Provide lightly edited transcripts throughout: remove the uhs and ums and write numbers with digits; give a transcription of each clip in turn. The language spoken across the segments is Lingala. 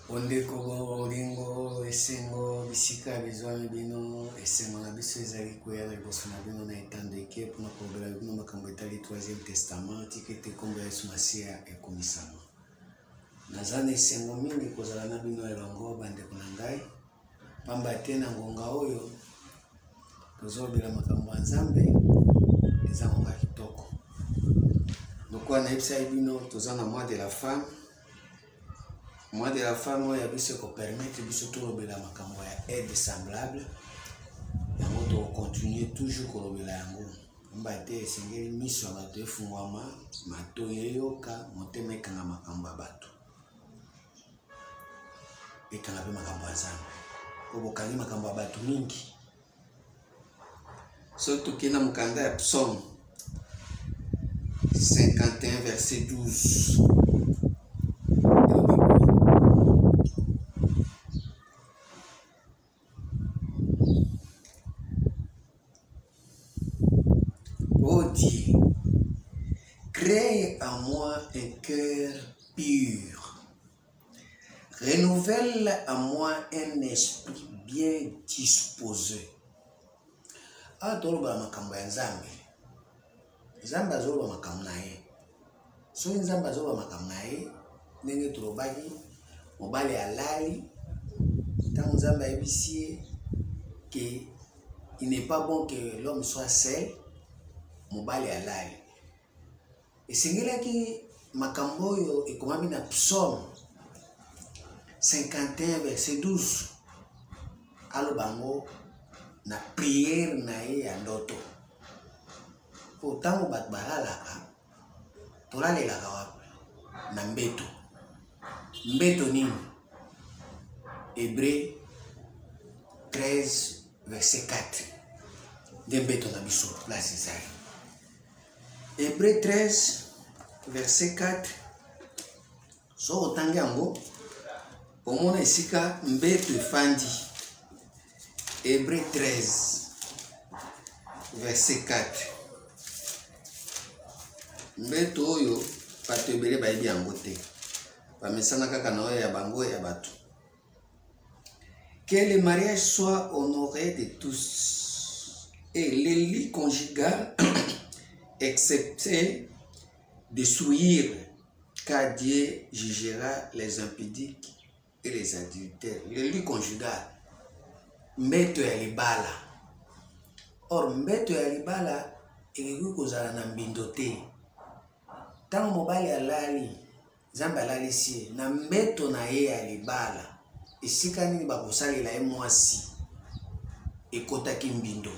Ondeko bolingo esengo bisika bizwami bino esengo na biso ezali koya na liboso na bino na etando eke mpona koloba bino makambo etali 3e testament tika ete kombo ya Yesu Masiya ekomisama. Naza na esengo mingi kozala na bino elongo bandeko na ngai pamba te na ngonga oyo tozolobela makambo ya Nzambe eza ngonga kitoko. Lokola nayebisa bino toza na mois de la femme. Mois de la femme oyo ya biso ekopermettre biso tolobela makambo ya aide semblable yango tokokontinue toujours kolobela yango mba te esengeli miso ya bato efungwama mato eyoka motema ekanga makambo ya bato ekanga mpe makambo ya Nzambe po bokangi makambo ya bato mingi. So tokenda mokanda ya Psaume 51 verset 12. Oh Dieu, crée en moi un cœur pur. Renouvelle en moi un esprit bien disposé. Toloba makambo ya Nzambe. Nzambe azoloba makambo na ye. So Nzambe azoloba makambo na ye, ndenge tolobaki mobali alali, ntango Nzambe ayebisi ye que il n'est pas bon que l'homme soit seul. Mobali alali esengelaki makambo oyo ekomami na Psaume 51 verset 12 alobango na prière na ye ya ndoto. Po tango bato balalaka tolalelaka wapi? Na mbeto. Mbeto nini? Hébreu 13 verset 4 de mbeto na biso place ezali. Hébreu 13 verset 4 so otangi yango omona esika mbeto efandi. Hébreu 13 verset 4 mbeto oyo bato ebele bayebi yango te bamesana kaka na oyo ya bango ya bato. Que le mariage soit honoré de tous et le lit conjugal excepté de souillure, car Dieu jugera les impudiques et les adultères. Le lit conjugal, mbeto ya libala. Or mbeto ya libala ekeki kozala na mbindo te. Tango mobali alali, Nzambe alalisi ye na mbeto na ye ya libala, esika nini bakosalela ye mwasi ekotaki mbindo.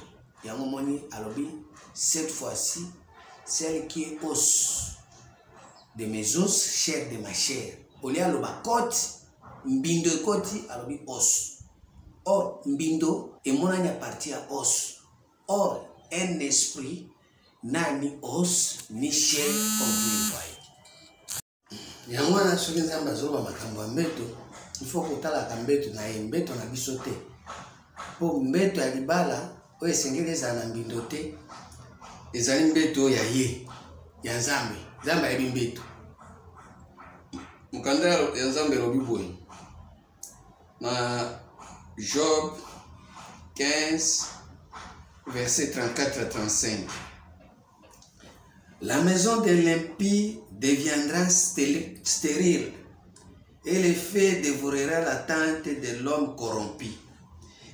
Yango moni alobi cette fois-ci celle qui est os de mes os, chair de ma chair. Oli aloba koti mbindo ekoti alobi os. Or mbindo emonani a partir ya os. Or un esprit n'a ni os ni chair comme vous le voyez. Yango wana soki Nzambe azoloba makambo ya mbeto il faut kotalaka mbeto na ye, mbeto na biso te. Po mbeto ya libala oyo esengeli ezala na mbindo te, ezali mbeto ya ye ya Nzambe. Nzambe ayebi mbeto. Mokanda ya Nzambe elobi boye na Job 15 verset 34 à 35. La maison de l'impie deviendra stérile et le feu dévorera la tente de l'homme corrompu.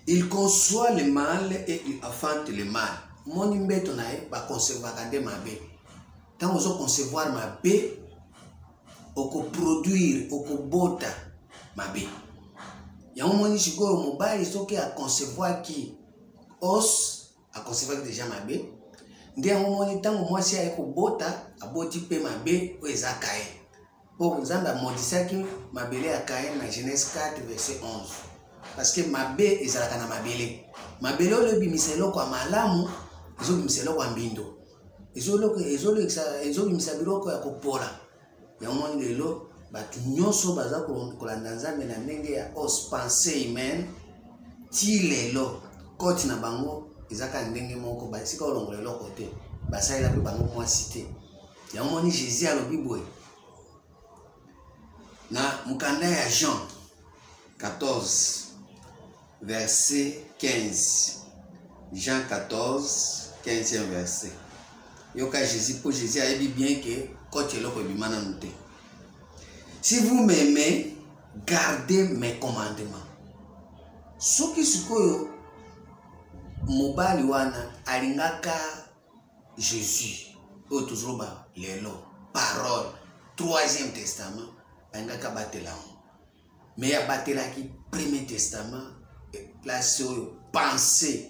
Il conçoit le mal et il affante le mal. Moni mbeto na ye ba concevoir nde mabe. Tango zo concevoir mabe oko produire oko bota mabe. Yango moni sikoyo mobali soki a concevoir ki os a concevoir déjà mabe. Nde yango moni tango mwasi aye ko bota aboti pe mabe o ezaka ye. Po Nzambe amodisaki mabele ya Caïn na Genèse 4 verset 11. Parce que mabe ezalaka na mabele. Mabele oyo ebimisa eloko ya malamu ezobimisa eloko ya mbindo. Ezobimisa biloko ya kopola. Yango moni lelo bato nyonso baza kolanda Nzambe na ndenge ya os pensée humaine ti lelo koti na bango ezaka ndenge moko basika olongola eloko te basalela mpe bango mwasi te. Yango moni Jésus alobi boye na mukanda ya Jean 14, verset 15. Jean 14, 15e verset. Yoka Jésus, pour Jésus a dit bien que quand tu es là, si vous m'aimez, gardez mes commandements. Ce qui se passe, mobali wana alingaka Jésus. Toujours lelo parole 3e testament alingaka batela. Mais ya batela qui 1er testament place pensée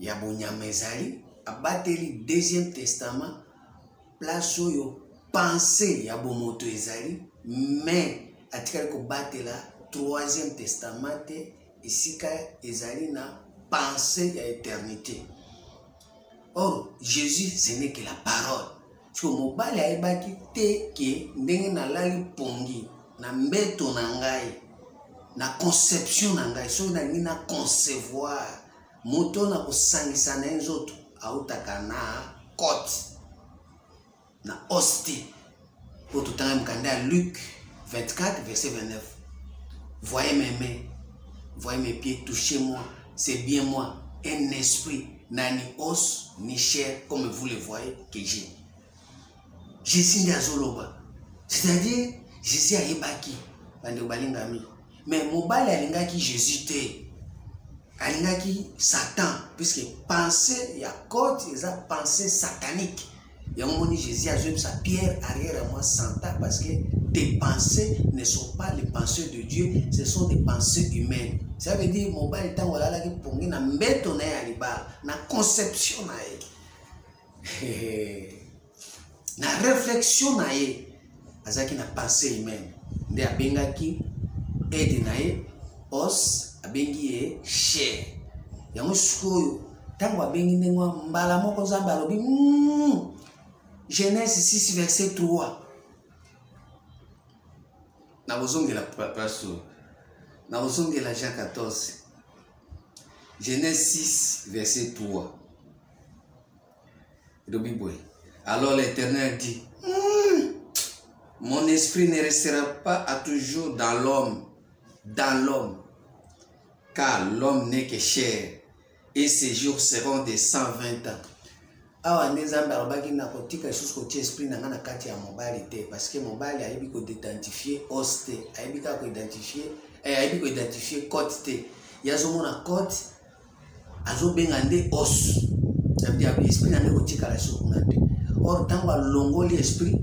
ya bonyama ezali abateli 2e testament place oyo pensée ya bomoto ezali mais atikali ko batela 3e testament te esika ezali na pensée ya éternité. Or Jésus ce n'est que la parole. Parce que mobali ayebaki te ke ndenge nalali pongi na mbeto na ngai na conception na ngai so nangi na concevoir moto na kosangisa na nzoto autaka na côte na hostie pour tout temps mkanda Luc 24 verset 29. Voyez mes mains, voyez mes pieds, touchez-moi, c'est bien moi, un esprit n'a ni os ni chair comme vous le voyez que j'ai. Jésus n'azoloba, c'est-à-dire Jésus a yebaki bande balingami, mais mobali alingaki Jésus te, alingaki Satan, puisque pensée ya côte eza pensée satanique. Il y a un moment où Jésus a joué sa pierre arrière à moi Santa parce que tes pensées ne sont pas les pensées de Dieu, ce sont des pensées humaines. Ça veut dire mon bal temps voilà là qui pongi na mbeto na ya liba na conception na ye na réflexion na ye azaki na pensée humaine nde abengaki aide na ye os abengi ye chair yango sikoyo tango abengi ndengwa mbala moko Nzambe alobi Genèse 6 verset 3 na bozongi la pastor na bozongi la Jean 14 Genèse 6 verset 3 alors l'Éternel dit mon esprit ne restera pas à toujours dans l'homme car l'homme n'est que chair et ses jours seront de 120 ans. Awa Nzambe alobaki na kotika lisusu kotia esprit na nga na kati ya mobali te parce que mobali ayebi ko identifier os te ayebi ka ko identifier côte te yazomona côte azobenga nde os ça veut dire esprit na nde kotika lisusu kuna te. Or tango alongoli esprit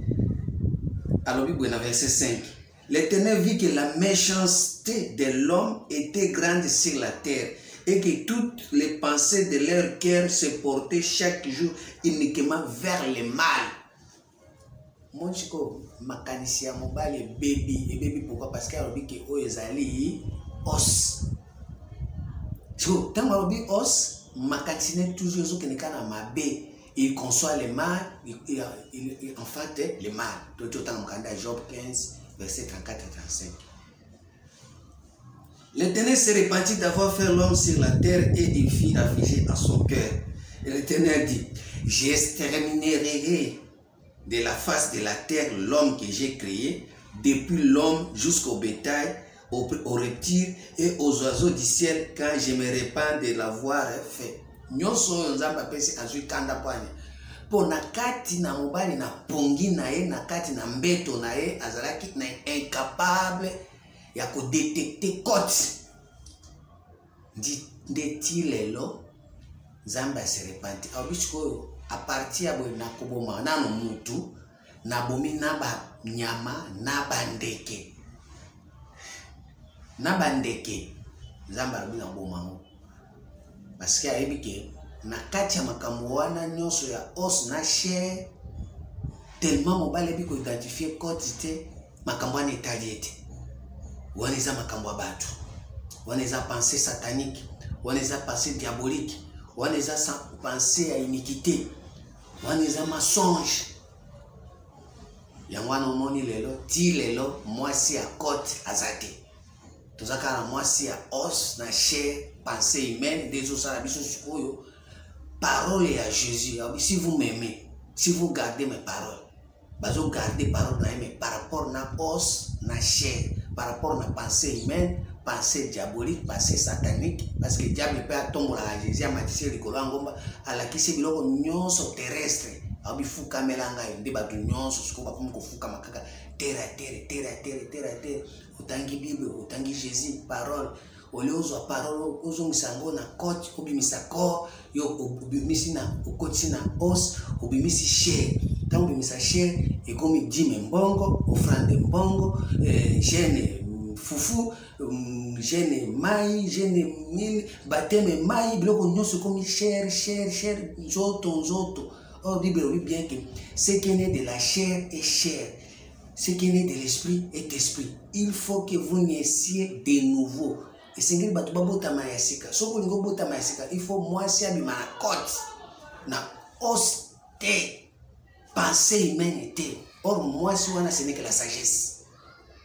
alobi boye na verset 5 l'Éternel vit que la méchanceté de l'homme était grande sur la terre et que toutes les pensées de leur cœur se portaient chaque jour uniquement vers le mal. Mon chico, makanisi ya mobali et baby pourquoi parce qu'il a dit que o ezali os. So, tant qu'on dit os, makanisi toujours ce que n'est qu'un mabe, il conçoit le mal, il en fait le mal. Tout autant dans Job 15 verset 34 et 35. L'Éternel se repentit d'avoir fait l'homme sur la terre et il fit affliger à son cœur. Et l'Éternel dit, j'exterminerai de la face de la terre l'homme que j'ai créé, depuis l'homme jusqu'au bétail, aux reptiles et aux oiseaux du ciel, quand je me répands de l'avoir fait. Nyonso Nzambe apesi azui kanda pwani. Po nakati na mobali na pongi na ye, nakati na mbeto na ye, azalaki na incapable ya ko détecter côte ndeti lelo Nzambe se repenti abisiko a partir ya na koboma na no mutu na bomi na ba nyama na bandeke Nzambe abi na boma parce que ayebi ke na kati ya makambo wana nyonso ya os na chair tellement mobali bi ko identifier côte te makambo wana etaliete. Waneza makambo ya batu, waneza pensée satanique, waneza pensée diabolique, waneza pensée ya iniquité, waneza mensonge. Yangwana omoni lelo, ti lelo, mwasi ya côte azate. Tozaka na mwasi ya os, na chair, pensée humaine, des os à biso sikoyo. Parole à Jésus, si vous m'aimez, si vous gardez mes paroles, bazo garder parole na mais par rapport na os, na chair. par rapport à la pensée humaine, pensée diabolique, pensée satanique, parce que le diable peut tomber à Jésus, à Matisé, le Colangomba, à la qui s'est biloko nyonso terrestre, à bifuka melanga, débat de nyonso, ce qu'on va pour fuka makaka, terre à terre, terre à terre, terre à terre, autangi Bible, autangi Jésus, parole, au lieu de parole, aux hommes sango na côte, au bimisa corps, au bimisi na, au côté na os, au bimisi chair. Quand on bimisa chair, et comme il dit mbongo, offrande mbongo, gêne foufou, gêne maï, gêne mille, baptême maï, biloko nyonso comme chair, zoto. Or, Bible dit bien que ce qui est né de la chair est chair. Ce qui est né de l'esprit est esprit. Il faut que vous naissiez de nouveau. Et c'est ce que vous il faut moi si abima na côte na os te pensée humaine te. Or moi si wana ce n'est que la sagesse.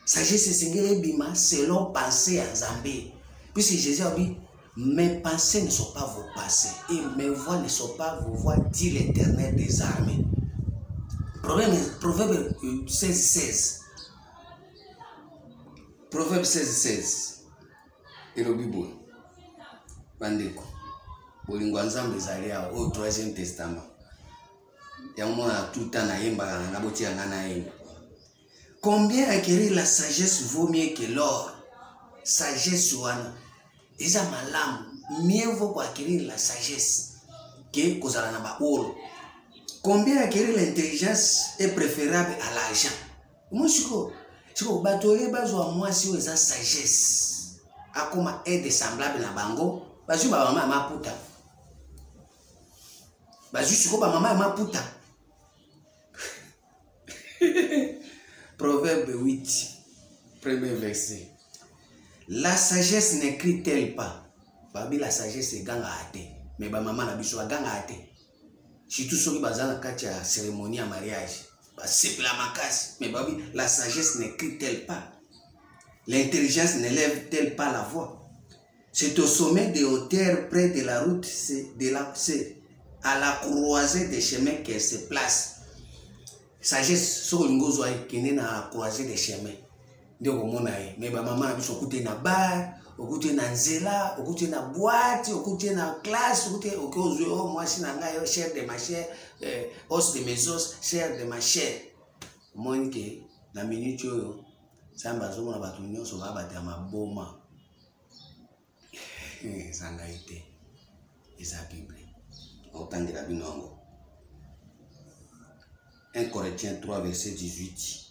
Sagesse c'est ce que bima selon pensée en Zambé. Puisque Jésus a dit mes pensées ne sont pas vos pensées et mes voix ne sont pas vos voix, dit l'Éternel des armées. Proverbe 16:16. Proverbe 16:16. Et le Bible. Bandeko. Bolingo nzambe ezali au 3e testament. Yango na tout temps na yemba na boti ya ngana yemba. Combien acquérir la sagesse vaut mieux que l'or? Sagesse wana. Eza malamu. Mieux vaut acquérir la sagesse que kozala na ba oro. Combien acquérir l'intelligence est préférable à l'argent? Moi siko batole bazwa moi si eza sagesse. Akoma aide semblable na bango, bazu ba mama maputa. Bazu siko ba mama maputa. Proverbe 8, premier verset. La sagesse n'écrit-elle pas? Babi la sagesse est ganga ate, mais ba mama na biso ganga ate. Surtout soki bazana kati ya cérémonie à mariage, ba sepla makasi, mais babi la sagesse n'écrit-elle pas? L'intelligence n'élève-t-elle pas la voix? C'est au sommet des hauteurs près de la route, c'est à la croisée des chemins qu'elle se place. Sagesse, so lingo zoai kene na croisée des chemins. Ndio komona ye. Mais ba maman na biso okute na bar, okute na nzela, okute na boîte, okute na classe, okute okozwe oh moi si na ngai chair de ma chair, os de mes os, chair de ma chair. Monique na minute yo samba zomo na batu nyonso ba bata maboma. Sanga ite. Eza Bible. Otangela binongo. 1 Corinthiens 3 verset 18.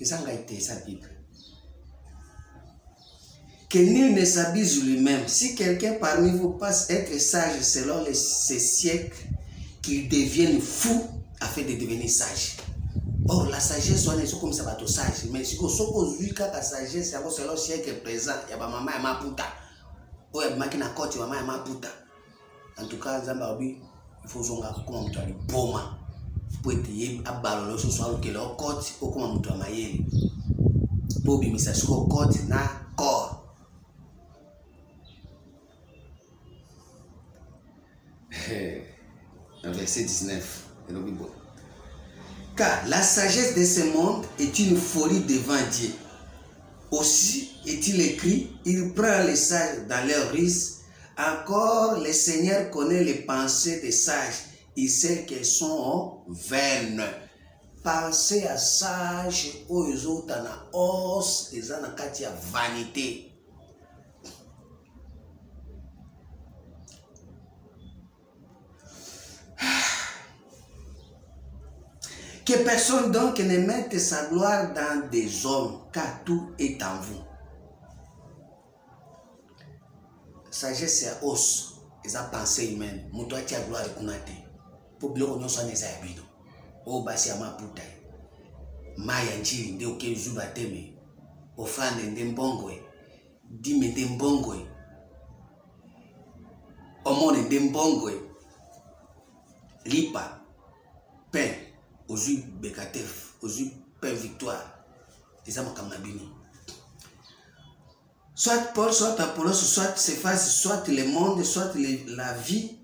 Sanga ite sa Bible. Que nul ne s'abuse lui-même. Si quelqu'un parmi vous passe être sage selon ces siècles, qu'il devienne fou afin de devenir sage. Or, la sagesse, on est comme ça, va sage. Mais si vous avez la sagesse, c'est le siècle présent. Il y a ma maman et ma puta. Ou il y a ma maman et ma puta. En tout cas, il faut que vous ayez un boma. Pour être à ballon, ce soit que leur côte, ou comme un maïe. Pour que ça soit côte, na corps. Verset 19. Le Bible. Car la sagesse de ce monde est une folie devant Dieu. Aussi est-il écrit, il prend les sages dans leur risque. Encore le Seigneur connaît les pensées des sages. Il sait qu'elles sont vaines. Pensez à sages, aux autres na os, les anakati à vanité. Que personne donc ne mette sa gloire dans des hommes, car tout est en vous. Sagesse c'est os, et à pensée humaine. Moutoua tia gloire et kunate. Pour bien qu'on soit des habitos. O basi ama puta. Maya njiri nde oke zuba teme. Offrande nde mbongwe. Dime nde mbongwe. Omone nde mbongwe. Lipa. Pain. Aujourd'hui Bekatef, aujourd'hui Père Victoire, les hommes comme Nabini. Soit Paul, soit Apollos, soit Céphas, soit le monde, soit la vie,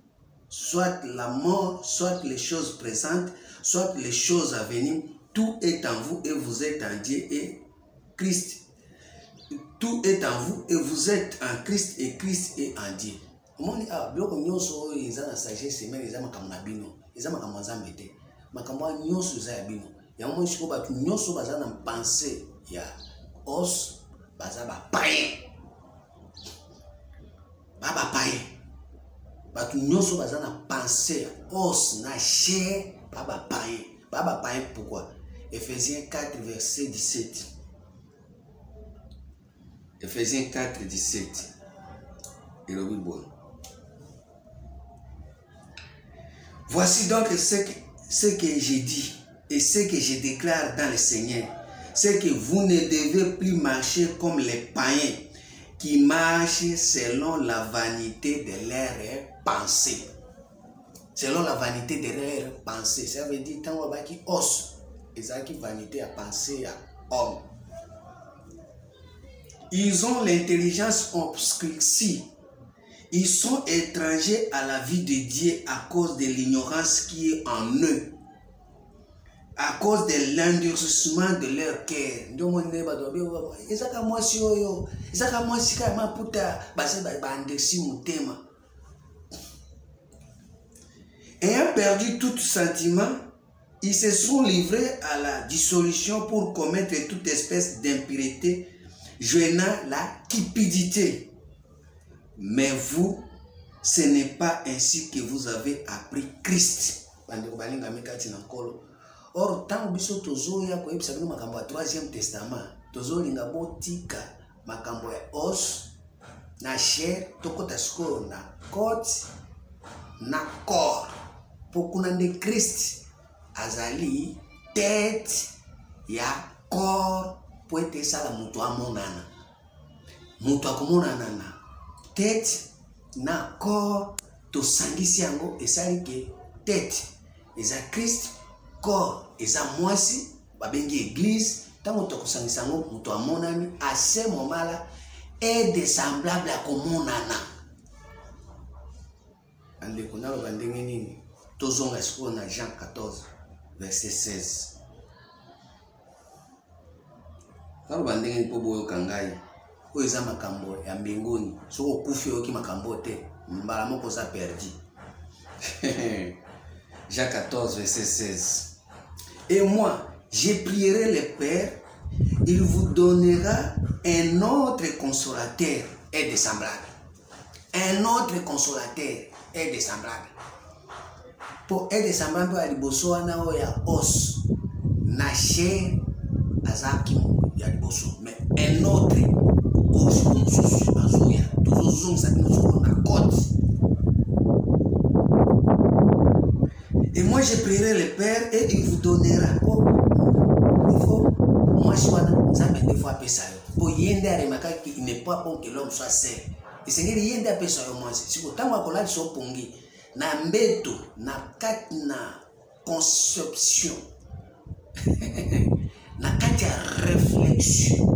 soit la mort, soit les choses présentes, soit les choses à venir, tout est en vous et vous êtes en Dieu et Christ. Tout est en vous et vous êtes en Christ et Christ est en Dieu. Moni a bloko nyonso eza na sagesse mais eza makambo na bino. Eza makambo nzambe te. Makambo nyonso eza ya bino. Ya mo shiko ba nyonso baza na pensée ya os baza ba païen. Baba païen. Ba nyonso baza na pensée os na chair baba païen. Baba païen pourquoi? Ephésiens 4 verset 17. Ephésiens 4 17. Et le bon. Voici donc ce que j'ai dit et ce que je déclare dans le Seigneur, c'est que vous ne devez plus marcher comme les païens qui marchent selon la vanité de leurs pensées. Selon la vanité de leurs pensées. Ça veut dire tant qu'on va qui os, et ça qui vanité à penser à homme. Ils ont l'intelligence obscurcie. Ils sont étrangers à la vie de Dieu à cause de l'ignorance qui est en eux. À cause de l'endurcissement de leur cœur. Ayant perdu tout sentiment, ils se sont livrés à la dissolution pour commettre toute espèce d'impureté, joignant la cupidité. Mais vous, ce n'est pas ainsi que vous avez appris Christ. Or, tant que vous avez appris le troisième testament, vous avez appris makambo ya os, na chair, tokota skoro na côte, na corps. Pour qu'on ait Christ, azali tête ya corps, pour être ça la mutu amonana. Mutu akomonana. Tête na corps to sangisi yango esali ke tête eza Christ, corps eza mwasi babengi église. Tango to kosangisa yango mutu amonani à ce moment là est de semblable à komonana. Ande kona lo bandenge nini tozonga siko na Jean 14 verset 16. Kalo bandenge po boyo kangai o eza makambo ya mbinguni soko kufi oki makambo te mbala moko za perdu. Jean 14 verset 16. Et moi je prierai le Père, il vous donnera un autre consolateur et de semblable. Un autre consolateur et de semblable. Pour être semblable à liboso wana ya os na chair azaki ya liboso, mais un autre et moi je prierai le Père et il vous donnera. Il faut moi je suis des fois pesayo pour yende aremaka qu'il n'est pas bon que l'homme soit seul. Et c'est ngeli yende pesayo moi si ko tango akola so pongi na mbeto na kati na conception na kati ya réflexion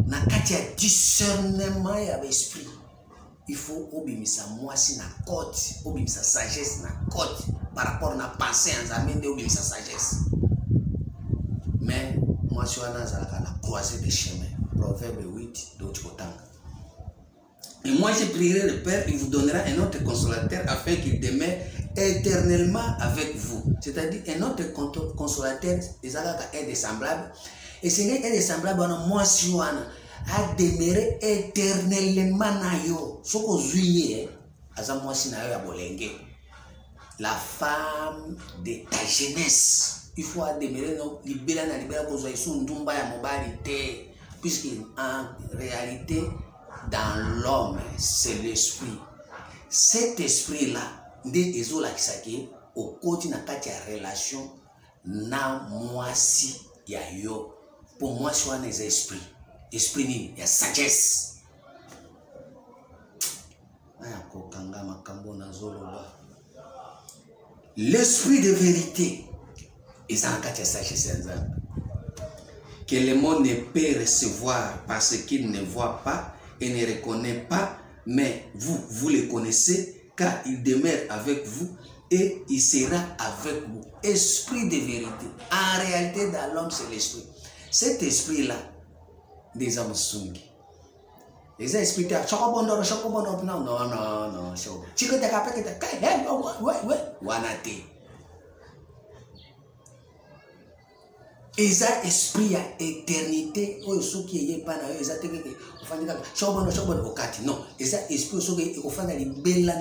na kati ya discernement ya l'esprit. Il faut obimisa mwasi na côte, obimisa sagesse na côte par rapport na pensée en de obimisa sagesse. Mais moi je suis à la croisée des chemins. Proverbe 8 d'autres kotanga. Et moi je prierai le Père, il vous donnera un autre consolateur afin qu'il demeure éternellement avec vous. C'est-à-dire un autre consolateur, est de semblable. Et ce n'est pas semblable à moi si on a demeuré éternellement na yo. Soko zuye, aza moi si na yo ya bolenge. La femme de ta jeunesse. Il faut demeurer libérer na libérer pour zoyer sous ndumba ya mobali te. Puisque en réalité dans l'homme, c'est l'esprit. Cet esprit-là, des ezola kisaki, au côté na kati ya relation na mwasi ya yo. Pour moi, je suis un esprit. Esprit ni, il y a sagesse. L'esprit de vérité. Et ça en kati ya sagesse. Que le monde ne peut recevoir parce qu'il ne voit pas et ne reconnaît pas, mais vous le connaissez car il demeure avec vous et il sera avec vous. Esprit de vérité. En réalité, dans l'homme, c'est l'esprit. Cet esprit-là, des hommes sungi. Les esprits, non, eza esprit ya éternité oyo soki eye pa na yo eza teke ofandi kaka shobona okati non eza esprit soki ofanda libela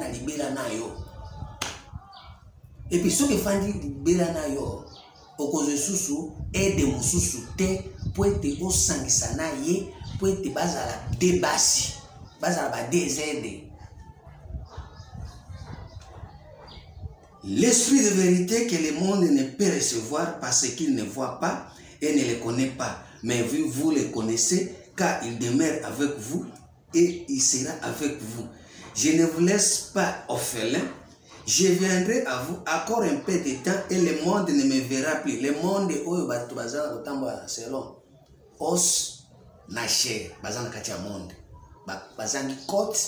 na yo et puis soki fandi libela na yo okozo susu aide mususu te po ete osangisa na ye po ete bazala debasi bazala ba déserde. L'esprit de vérité que le monde ne peut recevoir parce qu'il ne voit pas et ne le connaît pas. Mais vous le connaissez car il demeure avec vous et il sera avec vous. Je ne vous laisse pas orphelin. Je viendrai à vous encore un peu de temps et le monde ne me verra plus. Le monde est selon os na chair. Bazana katia monde. Bazangi côte,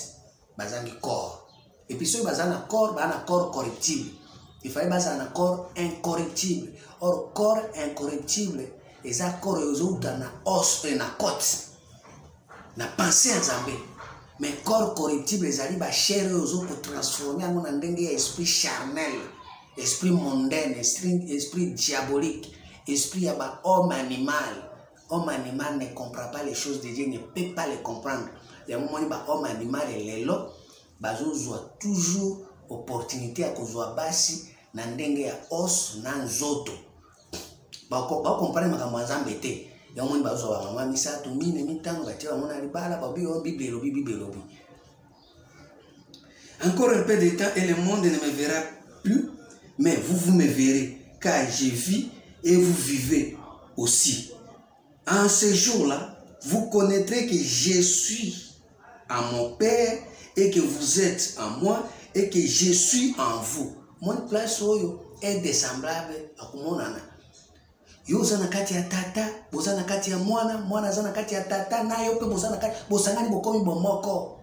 bazangi corps. Et puis ceux bazana corps corruptible. Il fallait baser un corps incorruptible. Or, corps incorruptible, et un corps na os et na côte. Na pensée en Zambé. Mais corps corruptible, ils arrivent à chair pour transformer en un esprit charnel, esprit mondain, esprit diabolique, esprit homme animal. Homme animal ne comprend pas les choses de Dieu, ne peut pas les comprendre. Il y a un moment où homme animal est là, ils ont toujours opportunité à kozwa basi na ndenge ya os na nzoto ba comprendre makambo nzambe te ya moni bazwa ba mama misatu mine mitango batia mona libala ba bibelobi. Encore un peu de temps et le monde ne me verra plus, mais vous me verrez car je vis et vous vivez aussi. En ce jour-là, vous connaîtrez que je suis en mon Père et que vous êtes en moi et que je suis en vous. Mon place est dessemblable à kumonana. Yo zana kati ya tata, bozana kati ya mwana zana kati ya tata, na yo pe bozana kati, bosangani bokomi bomoko.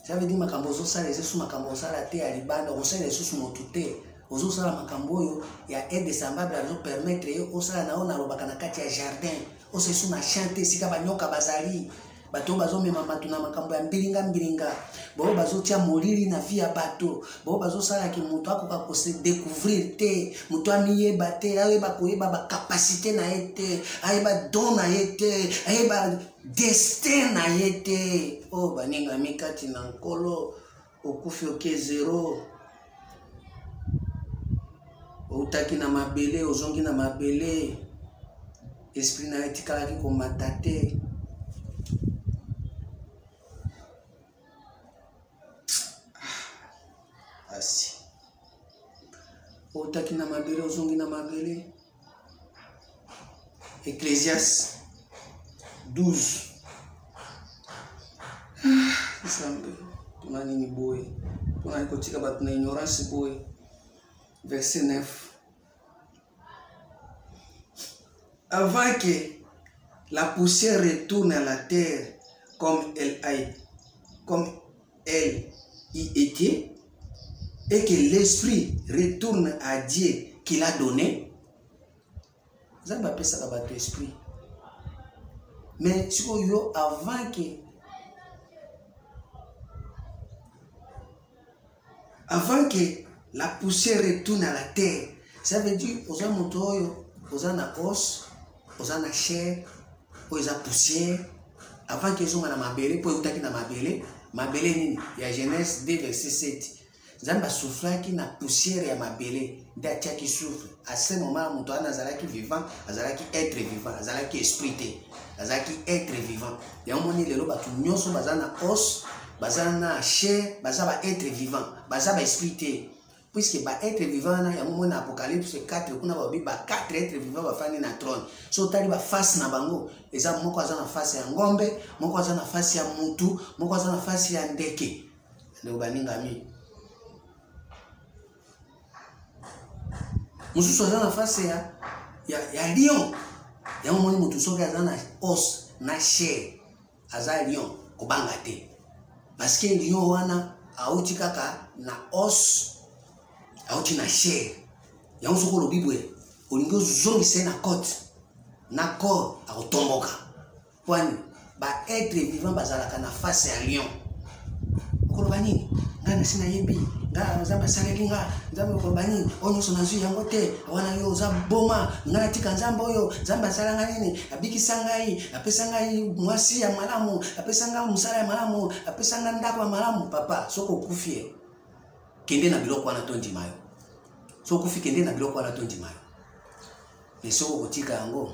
Ça veut dire makambo zo sala esu makambo sala te ya libanda, osala esu motute. Ozo sala makambo yo ya est dessemblable à nous permettre yo osala na ona lobaka na kati ya jardin. Osesu na chanter sika banyoka bazali. Bato bazo mema matuna makambo ya mbilinga bo bazo tia molili na vie ya bato bo bazo sala ki mutu akoka ko se découvrir te mutu amiyeba te ayeba koyeba ba capacité na ete ayeba don na ete ayeba destin na ete o baninga mikati na nkolo okufi oke zero outaki na mabele ozongi na mabele esprit na etikala ki ko matate. Otaki na mabele ozongi na mabele. Ecclésiaste 12. Sambe tunani ni boy. Tunani kotika batu na ignorance boy. Verset 9. Avant que la poussière retourne à la terre comme elle y était, et que l'esprit retourne à Dieu qu'il a donné, vous avez appelé ça votre esprit. Mais si vous avant que la poussière retourne à la terre, ça veut dire aux hommes aux os, aux en chair, aux poussière, avant qu'ils soient dans ma belle, pour vous na mabele nini, il y a Genèse 2 verset 7. Zamba souffla qui na poussière ya mabele, d'atia qui souffle. À ce moment, mon toit nazalaki vivant, azalaki être vivant, azalaki esprit, azalaki être vivant. Il y a un moment lelo batu nyonso bazana os, bazana chair, bazaba être vivant, bazaba esprit. Puisque ba être vivant na ya moment na Apocalypse 4 kuna ba bi ba 4 être vivant ba fani na trône. So tali ba face na bango, eza moko azana face ya ngombe, moko azana face ya mutu, moko azana face ya ndeke. Ndio baninga mi. Mususu aza na face ya lion. Ya moni mutu soki aza na os na chair aza lion kobanga te. Parce que lion wana auti kaka na os auti na chair ya soko lobi boye olingo zongisa na côte na corps akotomboka kwani ba être vivant bazalaka na face ya lion okoloba nini nga na sina yebi nga nzambe asaleli nga nzambe okoloba nini oyo nyonso nazwi yango te wana yo oza boma nga natika nzambe oyo nzambe asalanga nini abikisa ngai apesa ngai mwasi ya malamu apesa ngai mosala ya malamu apesa ngai ndako ya malamu papa soko okufi kende na biloko wana tondima yo soko okufi kende na biloko wana tondima yo mais soko okotika yango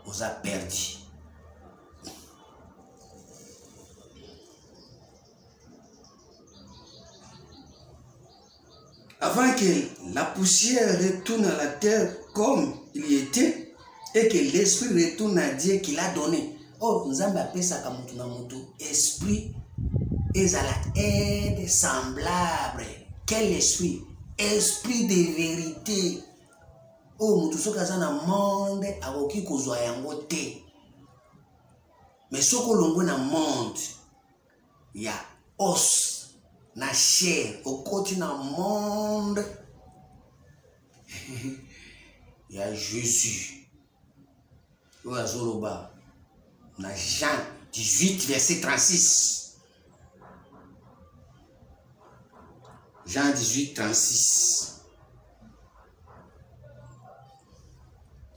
oza perdu. Avant que la poussière retourne à la terre comme il y était et que l'esprit retourne à Dieu qui l'a donné. Oh, nous avons appelé ça comme esprit et à la aide semblable. Quel esprit? Esprit de vérité. Oh, nous sommes dans un monde qui est mais ce que l'on voit dans le monde, il y a os. Na chair au continent monde il y a Jésus na Jean 18 verset 36 Jean 18 36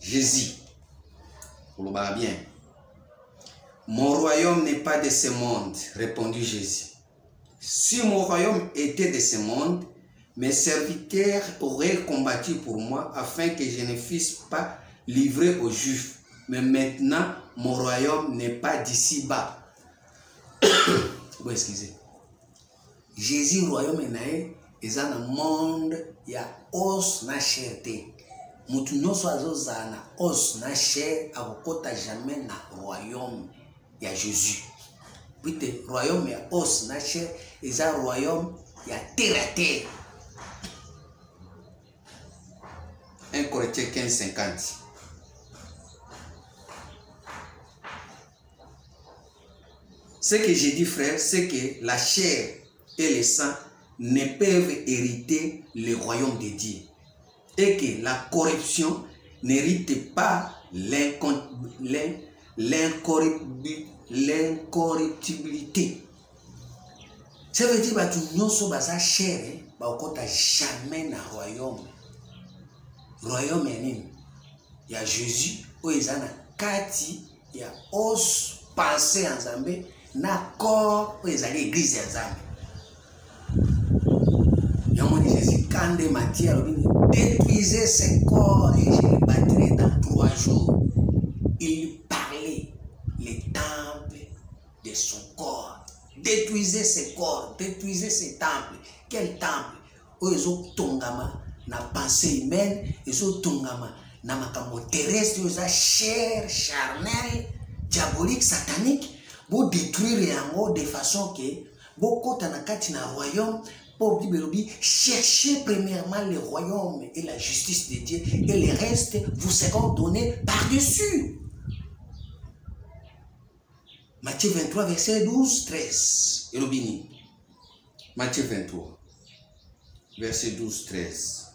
Jésus pour le bien mon royaume n'est pas de ce monde répondit Jésus. Si mon royaume était de ce monde, mes serviteurs auraient combattu pour moi afin que je ne fusse pas livré aux Juifs. Mais maintenant, mon royaume n'est pas d'ici bas. Bon, excusez. Jésus, royaume est dans le monde, il y a os na cherté. Mutu nyonso azozana os na chair akokota jamais na royaume il y a Jésus. Puis le royaume ya os na chair et un royaume ya terre à terre. 1 Corinthiens 15:50. Ce que j'ai dit frère, c'est que la chair et le sang ne peuvent hériter le royaume de Dieu et que la corruption n'hérite pas l'incorruptibilité. Ça veut dire que nous sommes à chair, nous ne jamais dans le royaume. Le royaume est nul. Il y a Jésus, il y a Kati, il y a os pensé en Zambé, na corps, il y a l'église en Zambé. Il y a Jésus, quand des matières, détruisez ce corps et je le battrai dans 3 jours. Il parlait le temple de son corps. Détruisez ce corps, détruisez ce temple. Quel temple? Ils ont tongama na pensée humaine, ils ont tongama na makambo terrestre, ils ont chair, charnel, diabolique, satanique, pour détruire yango de façon que beaucoup de na royaume pour chercher premièrement le royaume et la justice de Dieu et le reste vous seront donnés par-dessus. Matthieu 23, verset 12, 13. Et l'obini. Matthieu 23, verset 12, 13.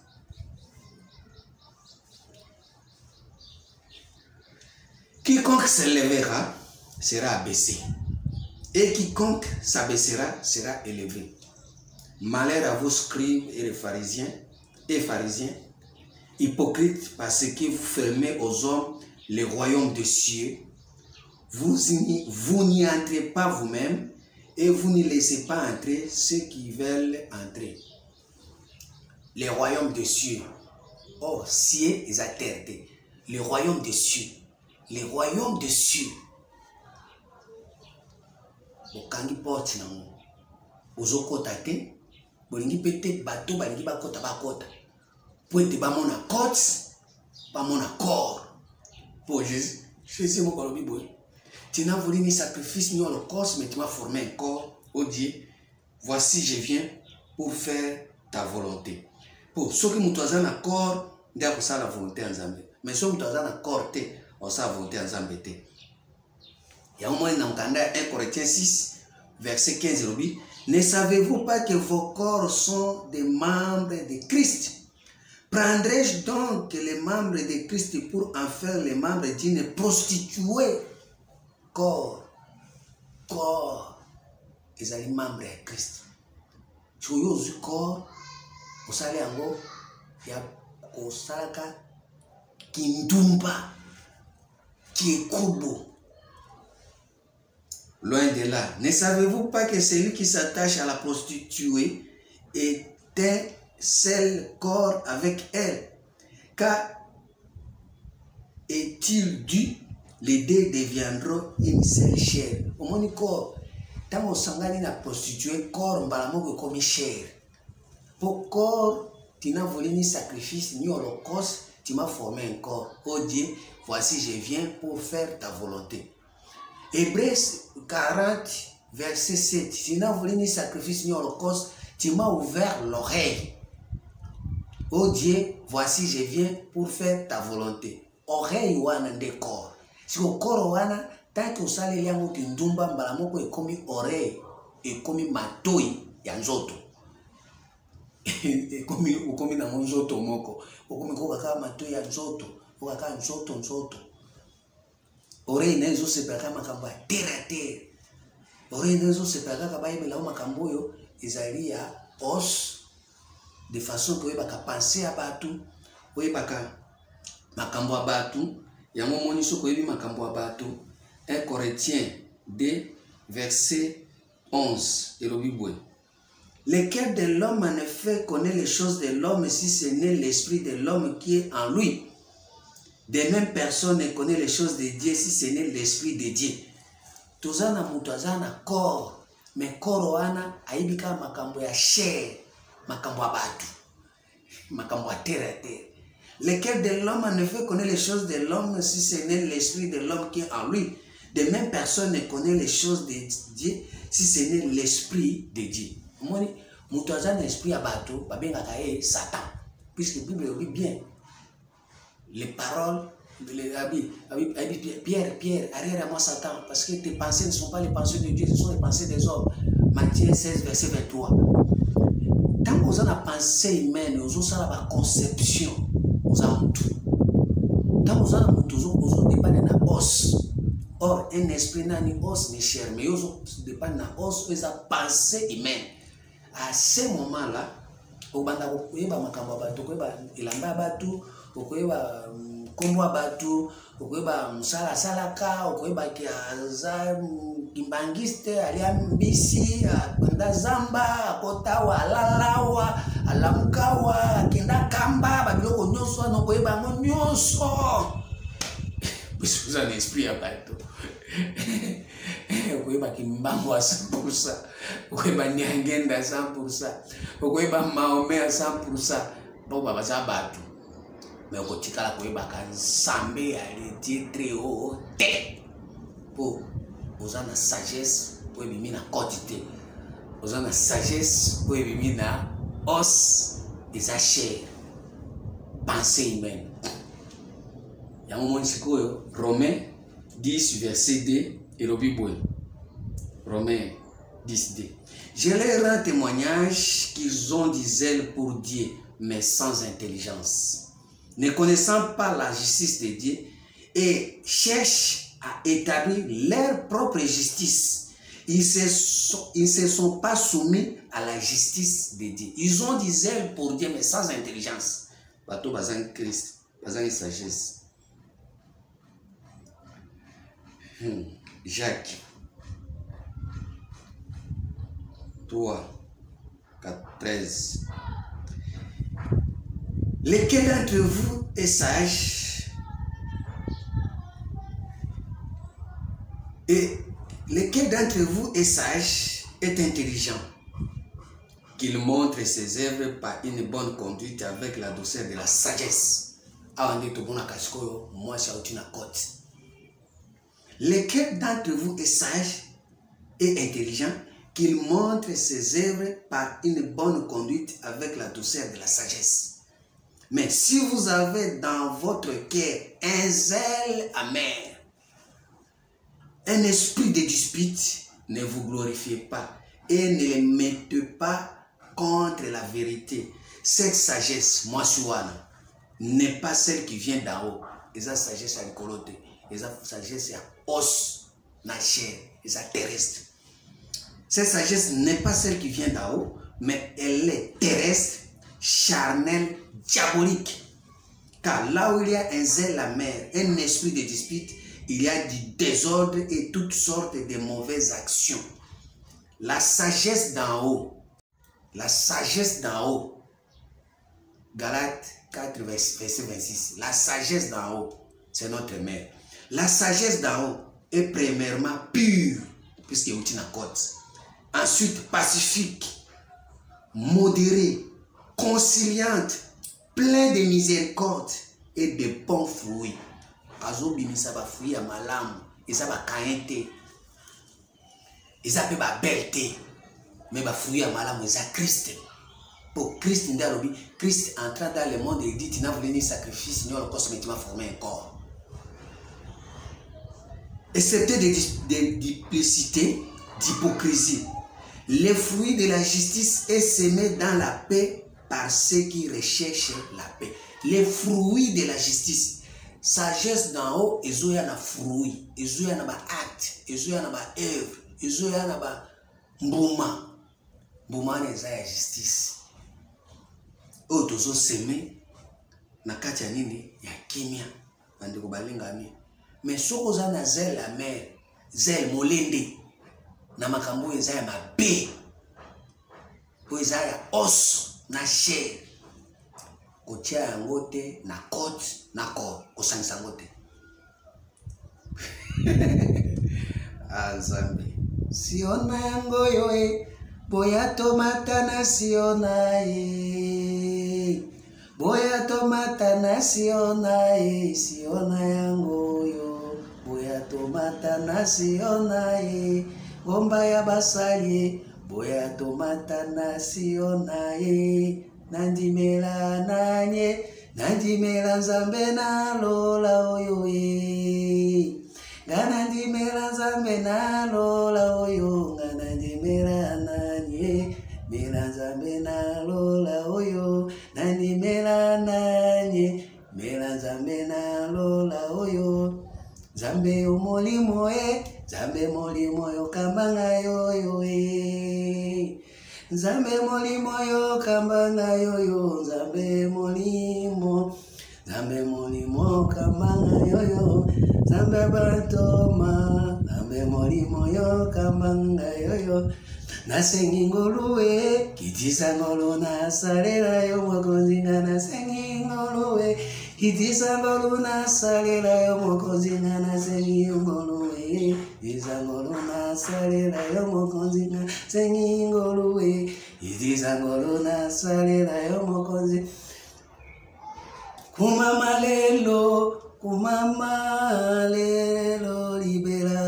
Quiconque s'élèvera sera abaissé, et quiconque s'abaissera sera élevé. Malheur à vos scribes et les pharisiens, hypocrites, parce que vous fermez aux hommes le royaume des cieux. Vous n'y entrez pas vous-même et vous ne laissez pas entrer ceux qui veulent entrer. Le royaume des cieux. Oh, cieux et à terre. Le royaume des cieux. Le royaume des cieux. Bokangi porte nango. Ozokota te. Bolingi pete bateau balingi bakota bakota. Pointe bamona côte, bamona corps. Pour Jésus, Jésus mon kolobi boy. Tu n'as voulu ni sacrifice ni holocauste, mais tu m'as formé un corps. Oh Dieu, voici je viens pour faire ta volonté. Pour ceux qui m'ont un accord, dire que ça la volonté en Zambie. Mais ceux qui m'ont un accord, on sa volonté en Zambie. Il y a au moins dans 1 Corinthiens 6, verset 15, ne savez-vous pas que vos corps sont des membres de Christ? Prendrai-je donc les membres de Christ pour en faire les membres d'une prostituée? Corps, ils sont les membres de Christ. Si vous avez un corps, vous allez en haut, il y a un salaka qui ndumba, qui est kubo. Loin de là, ne savez-vous pas que celui qui s'attache à la prostituée est un seul corps avec elle? Car est-il dit, les deux deviendront une seule chair? Au moins, corps, tant qu'on s'engage à la prostituée, corps, on va comme chair. Pour corps, tu n'as volé ni sacrifice, ni holocauste, tu m'as formé un corps. Oh Dieu, voici, je viens pour faire ta volonté. Hébreux 40, verset 7. Tu n'as volé ni sacrifice, ni holocauste, tu m'as ouvert l'oreille. Oh Dieu, voici, je viens pour faire ta volonté. Oreille wana de corps. Si au corps wana, tant que ça les liens qui ndumba mbalamoko est comme oreille et comme matoi yanzoto. Et comme na monzoto moko. Comme kaka matoi yanzoto, kaka nzoto. Oreille nezo sepaka makamba terre. Oreille nezo sepaka kabaye la makambo yo ezali ya os de façon que baka penser à batu, oye baka makambo à batu, yango moni soko yebi makambo à batu. 1 Corinthiens 2 verset 11 elobibwe. Le cœur de l'homme en effet connaît les choses de l'homme si ce n'est l'esprit de l'homme qui est en lui. De même personne ne connaît les choses de Dieu si ce n'est l'esprit de Dieu. Tozana mutazana corps, mais corps wana aibika makambo ya chair, makambo ya batu, makambo ya terre. Le cœur de l'homme en effet connaît les choses de l'homme si ce n'est l'esprit de l'homme qui est en lui. De même personne ne connaît les choses de Dieu si ce n'est l'esprit de Dieu. Moni mutazana esprit ya batu babengaka Satan, puisque la Bible dit bien. Les paroles, Pierre, arrière à moi Satan, parce que tes pensées ne sont pas les pensées de Dieu, ce sont les pensées des hommes. Matthieu 16, verset 23. Tant qu'on a la pensée humaine, on a la conception, on a tout. Tant qu'on a la on dépend de la os. Or, un esprit n'a ni os ni chair, mais on dépend de la os, de la pensée humaine. À ce moment-là, on va okoyeba komwa batu, okoyeba msala salaka, okoyeba kiaza kimbangiste aliambisi kwenda zamba akotawa alalawa alamukawa kenda kamba babiloko nyonso no koyeba ngo nyonso biso za l'esprit ya batu okoyeba kimbango a 100%, okoyeba nyangenda 100%, okoyeba maome a 100%, bo baba za batu. Mais au quotidien, vous avez sambe aller très haut. Pour vous avez la sagesse, vous avez la quantité. Vous avez la sagesse, vous avez la os et la chair. Pensée humaine. Il y a un moment où Romains 10, verset 2 et le Bible. Romains 10, 2. Je leur rends témoignage qu'ils ont du zèle pour Dieu, mais sans intelligence. Ne connaissant pas la justice de Dieu et cherchent à établir leur propre justice. Ils ne se sont pas soumis à la justice de Dieu. Ils ont du zèle pour Dieu, mais sans intelligence. Bateau bazan Christ, bazan sagesse. Jacques 3, 13. Lequel d'entre vous est sage et lequel d'entre vous est sage, est intelligent, qu'il montre ses œuvres par une bonne conduite avec la douceur de la sagesse. Lequel d'entre vous est sage et intelligent, qu'il montre ses œuvres par une bonne conduite avec la douceur de la sagesse. Mais si vous avez dans votre cœur un zèle amer, un esprit de dispute ne vous glorifiez pas et ne les mettez pas contre la vérité. Cette sagesse, moi Suwana, n'est pas celle qui vient d'en haut. Et ça sagesse à l'écolote. Et ça sagesse à os, na chair, et ça terrestre. Cette sagesse n'est pas celle qui vient d'en haut, mais elle est terrestre, charnelle, diabolique. Car là où il y a un zèle amer, un esprit de dispute, il y a du désordre et toutes sortes de mauvaises actions. La sagesse d'en haut, Galates 4, verset 26, la sagesse d'en haut, c'est notre mère. La sagesse d'en haut est premièrement pure, puisqu'il y a une côte. Ensuite, pacifique, modérée, conciliante, plein de miséricorde et de bons fruits. Azobimi ça va fruit à malam, et ça va caïnter, et ça peut va belter, mais va fruit à malam, et ça Christ. Pour Christ, Christ entra dans le monde et dit, tu n'as voulu ni sacrifice, ni holocauste, mais tu m'as formé un corps. Et c'était des duplicités, d'hypocrisie. Les fruits de la justice est semé dans la paix par ceux qui recherchent la paix. Les fruits de la justice. Sagesse d'en haut, ils ont un fruit, ils ont un acte, ils ont un œuvre, ils ont un mouvement. Mouvement de la justice. Otozo semé na kati ya nini ya kimia bandeko balingami. Mais soko za na zel la mer, zel molende na makambo eza ya mabe. Po eza ya os na chair. Kotia yango te na côte na corps, kosangisa yango te. Azambi. Siona yango yo e, boya tomata na siona e. Boya tomata na siona e, siona yango yo. Boya tomata na siona e, gomba ya basali. Boya tomata na siona e. Nandimela nanye, nandimela nzambe na lola oyo e. Nandimela nzambe na lola oyo, nandimela nanye, mela nzambe na lola oyo, nandimela nanye, mela nzambe na lola oyo. Nzambe yo molimo e, nzambe molimo yo kambanga yo e. Nzambe molimo yo kambanga yo, nzambe molimo kambanga yo, nzambe batoma, nzambe molimo yo kambanga yo. Nasengi ngoluwe, kitisa ngolo nasalela yo mokonzi nga nasengi ngoluwe, kitisa ngolo nasalela yo mokonzi nga nasengi ngoluwe, kitisa ngolo nasalela yo mokonzi nga nasengi ngoluwe, kitisa ngolo nasalela yo mokonzi. Kumama lelo libera,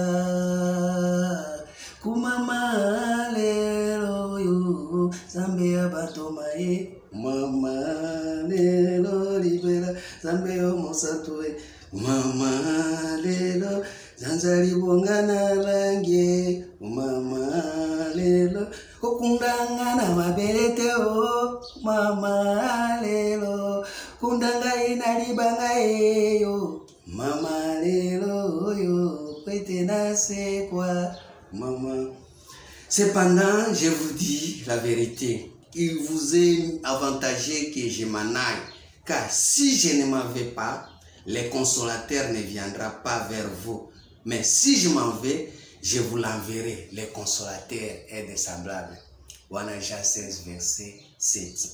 kumama lelo yo, zambe ya batoma e, mama lelo libera, zambe yo mosato e, mama lelo, zanzali bongana langie, mama lelo, okundanga na mabelete o, mama lelo, kundanga inalibanga e yo, mama lelo yo, pete na se quoi, maman. Cependant, je vous dis la vérité, il vous est avantageux que je m'en aille, car si je ne m'en vais pas, le consolateur ne viendra pas vers vous. Mais si je m'en vais, je vous l'enverrai. Le consolateur est des semblables. Wana Jean 16, verset 7.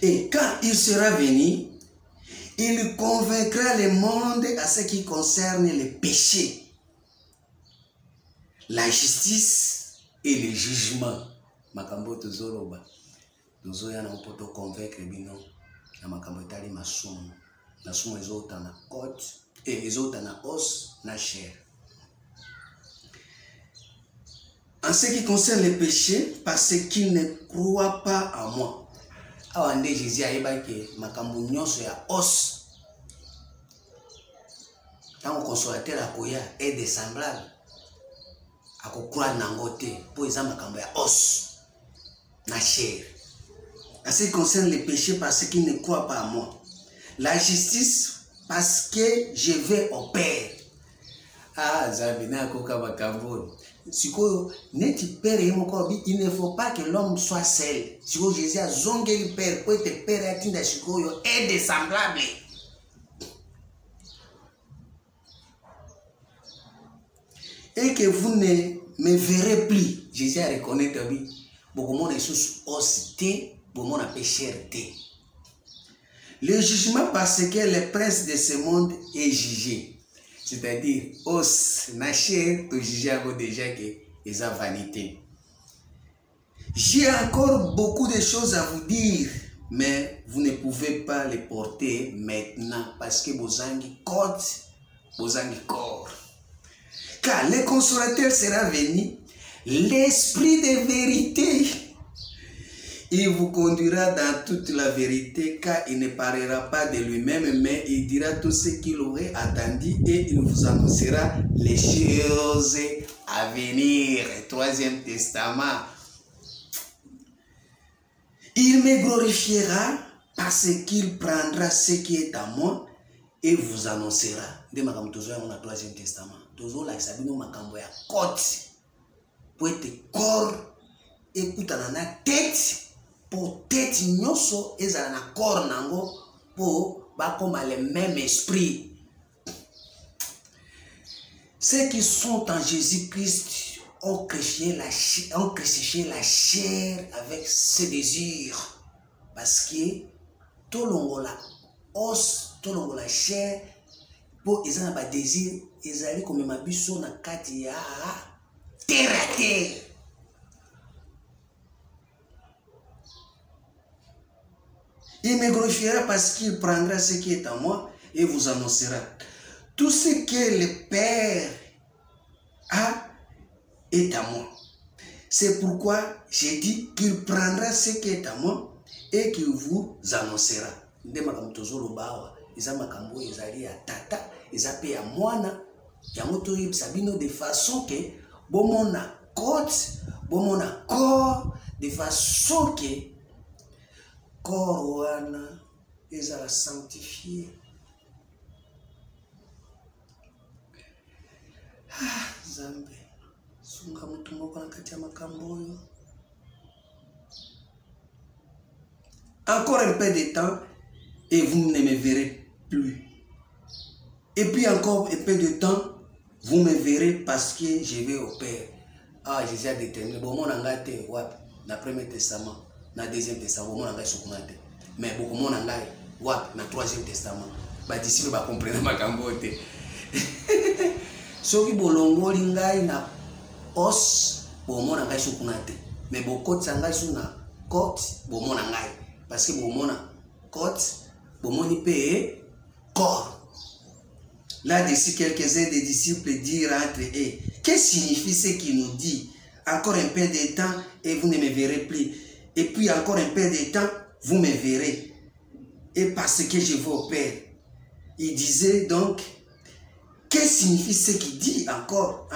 Et quand il sera venu, il convaincra le monde à ce qui concerne les péchés, la justice et le jugement. Makambo tozoloba. Tozoya na poto convaincre bino. Na makambo tali masumu. Masumu ezota na côte et ezota na os na chair. En ce qui concerne les péchés, parce qu'ils ne croient pas en moi. Awande Jésus aibaki makambo nyonso ya os. Tant consolateur akoya est des semblables. akokroire nango te po eza makambo ya os na chair. En ce qui concerne les péchés parce qu'ils ne croient pas à moi. La justice parce que je vais au Père. Ah, Zabina Koka Bakambon. Il ne faut pas que l'homme soit seul. Si Jésus a zongé le Père, pour être Père est des semblables. Et que vous ne me verrez plus. Jésus a reconnu ta vie. Beaucoup de monde est sous hostie, beaucoup de monde a péché. Le jugement parce que le prince de ce monde est jugé. C'est-à-dire, os, nacher, tu juger déjà que c'est vanité. J'ai encore beaucoup de choses à vous dire, mais vous ne pouvez pas les porter maintenant parce que vos anguilles côte, vos anguilles corps. Car le consolateur sera venu, l'esprit de vérité. Il vous conduira dans toute la vérité, car il ne parlera pas de lui-même, mais il dira tout ce qu'il aurait attendu et il vous annoncera les choses à venir. Troisième Testament. Il me glorifiera parce qu'il prendra ce qui est à moi et vous annoncera. De makambo tozo ya Troisième Testament. Tozo la sabino makambo ya côte. Pour être corps écoute na tête. Pour tête nyoso ezala na corps nango pour bakoma le même esprit. Ceux qui sont en Jésus-Christ ont crucifié la chair avec ses désirs. Parce que tout l'ongola os, tout l'ongola chair, pour ils ont un désir, ils allaient comme ma biso na kati ya terre à terre. Il me glorifiera parce qu'il prendra ce qui est à moi et vous annoncera. Tout ce que le Père a est à moi. C'est pourquoi j'ai dit qu'il prendra ce qui est à moi et qu'il vous annoncera. De makambo tozolo bawa, eza makambo ezali ya tata, eza pe ya mwana, yango toyi sabino de façon que bomona côte, bomona corps, de façon que corps wana ezala sanctifié. Ah, Zambe, sunga mutu moko na kati ya makambo oyo. Encore un peu de temps et vous ne me verrez plus. Et puis encore un peu de temps, vous me verrez parce que je vais au Père. Ah, Jésus a déterminé. Bon, mon engate, ouais, dans le Premier Testament. Dans le Deuxième Testament, mon langage est mais beaucoup mon langage, dans le Troisième Testament, les disciples ne comprennent pas ce que soki bolongo lingai na os, mon langage est mais beaucoup de sangai sont na côte, mon langage, parce que mon côte, mon épée corps. Là, d'ici quelques-uns des disciples dirent entre eux, que signifie ce qu'il nous dit? Encore un peu de temps et vous ne me verrez plus. Et puis encore un peu de temps, vous me verrez. Et parce que je vais au Père. Il disait donc, que signifie ce qu'il dit encore?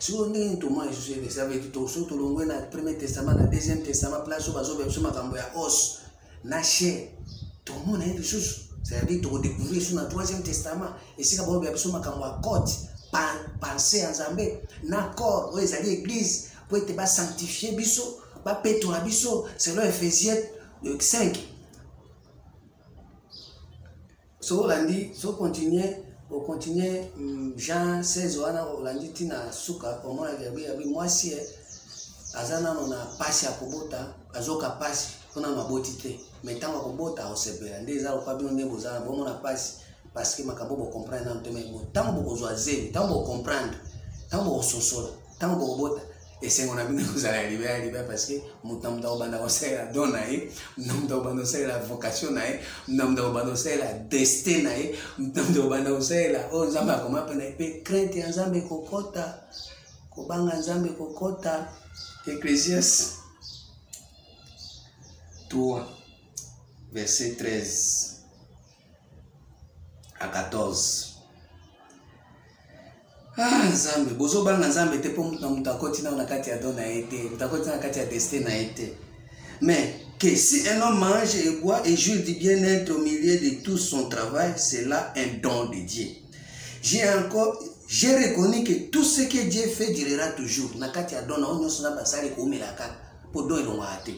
Si vous avez tout le Premier Testament, le Deuxième Testament, place où os, naché, tout le monde a des choses. C'est-à-dire que vous découvrez sur le Troisième Testament. Et si vous avez besoin de côte, penser en Zambé, d'accord, vous avez l'église, pour être sanctifié, biso, pas péter la biso, selon Ephésiens 5. So on dit, so continuer, Jean 16, on dit tina suka, pour moi moi si azana on a passé à Kobota, azoka passe, on a ma botité, mais tant que Kobota on se perd, des ans pas bien on est bozana, bon on a passé parce que makabo bo comprendre en teme, tant que bo zoazer, tant que comprendre, tant que sosola, tant que Kobota. Et c'est on a bien vous allez arriver parce que mutam da obanda osé la donae, mutam da obanda osé la vocation nae, mutam da obanda osé la destin nae, mutam da obanda osé la o nzamba koma pena pe crainte nzambe kokota, kobanga nzambe kokota. Ecclésiaste 3 verset 13 à 14. Ah, Nzambe, bozo banga Nzambe te po mutakoti na nakati ya don na été, mutakoti na nakati ya destin na été. Mais que si un homme mange et boit et jouit du bien-être au milieu de tout son travail, c'est là un don de Dieu. J'ai reconnu que tout ce que Dieu fait durera toujours. Nakati ya don na onyo sona basali ko melaka po don elongate.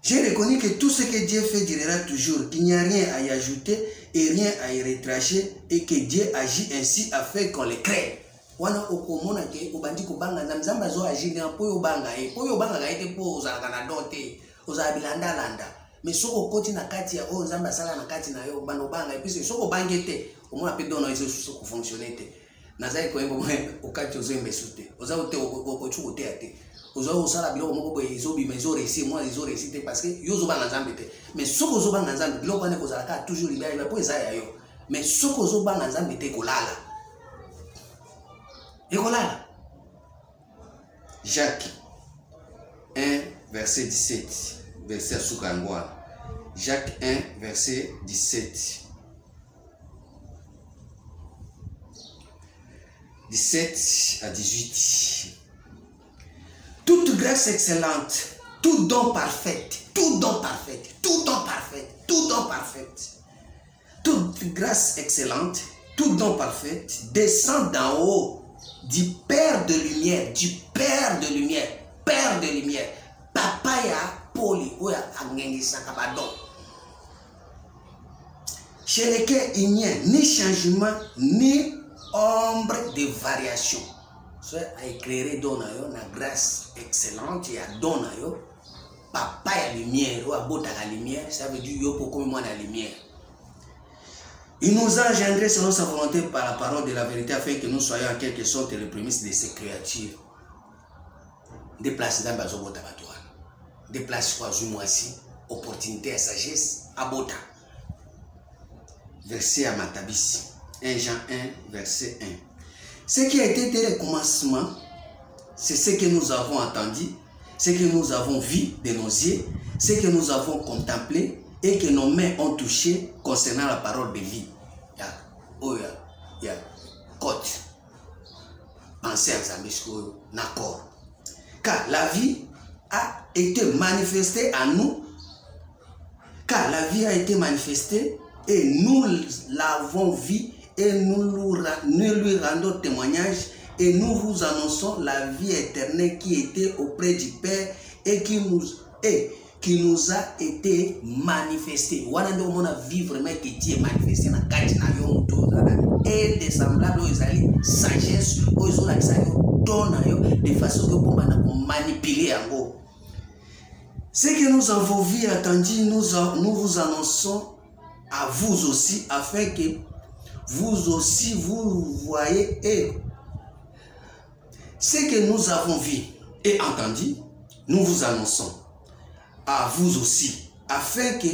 J'ai reconnu que tout ce que Dieu fait durera toujours, qu'il n'y a rien à y ajouter et rien à y retracher, et que Dieu agit ainsi afin qu'on le crée. Wana okomona ke obandi ko banga Nzambe zo agir na po yo banga ga ete po ozalaka na dote ozala bilanda landa, mais soko koti na kati ya o Nzambe asala na kati na yo bano banga, et puis soko bangete omona pe dono iso soko fonctionner te nazai ko embo okati ozembe sute oza ote okochu te ate oza osala biloko moko boye ezobi mais réussi moi ils ont réussi parce que yo zo banga Nzambe te, mais soko zo banga Nzambe biloko ane kozalaka toujours libéré po eza ya yo, mais soko zo banga Nzambe te kolala ekolala. Jacques 1 verset 17 verset Soukangwa. Jacques 1 verset 17 à 18. Toute grâce excellente, tout don parfait, toute grâce excellente, tout don parfait descend d'en haut du Père de lumière, Père de lumière, Papa ya poli oya angengisa kabadon. Chez lesquels il n'y a ni changement ni ombre de variation. Soit à éclairer donayo na grâce excellente ya donayo Papa ya lumière ou abota la lumière, ça veut dire yo pour comme moi la lumière. Il nous a engendrés selon sa volonté par la parole de la vérité afin que nous soyons en quelque sorte les prémices de ces créatures. Déplacer dans Bazo Bota Batouan. Déplacer quoi Zoumoisi, opportunité à sagesse, à Bota. Verset à Matabis. 1 Jean 1, verset 1. Ce qui a été dès le commencement, c'est ce que nous avons entendu, ce que nous avons vu de nos yeux, ce que nous avons contemplé et que nos mains ont touché concernant la parole de vie. Il y a côte. Pensez à Zambisco, d'accord. Car la vie a été manifestée à nous. Car la vie a été manifestée et nous l'avons vue et nous lui rendons témoignage et nous vous annonçons la vie éternelle qui était auprès du Père et qui nous a été manifesté. Wana ndio mona vivre mais que Dieu manifesté na kati na yo muto et des semblables aux ali sagesse aux la yo dona yo de façon que pour manipuler yango. Ce que nous avons vu et attendu, nous vous annonçons à vous aussi afin que vous aussi vous voyez et ce que nous avons vu et entendu, nous vous annonçons à vous aussi, afin que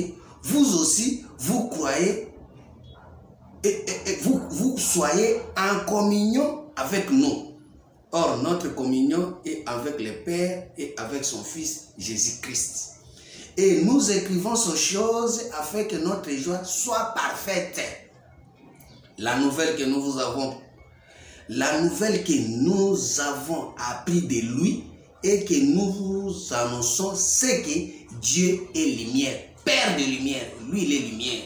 vous aussi, vous croyez et vous soyez en communion avec nous. Or, notre communion est avec le Père et avec son Fils Jésus-Christ. Et nous écrivons ces choses afin que notre joie soit parfaite. La nouvelle que nous avons appris de lui et que nous vous annonçons, c'est que Dieu est lumière, Père de lumière, lui il est lumière.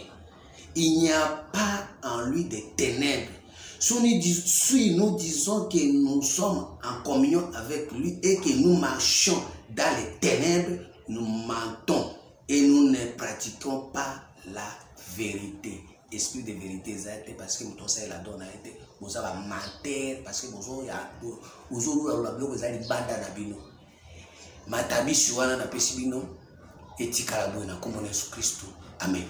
Il n'y a pas en lui de ténèbres. Si nous disons que nous sommes en communion avec lui et que nous marchons dans les ténèbres, nous mentons et nous ne pratiquons pas la vérité. Esprit de vérité, c'est parce que nous sommes la donne à été. Nous avons mentir parce que nous sommes Matabi Shuana na Pesibino et Tikarabou na Komone Christo. Amen.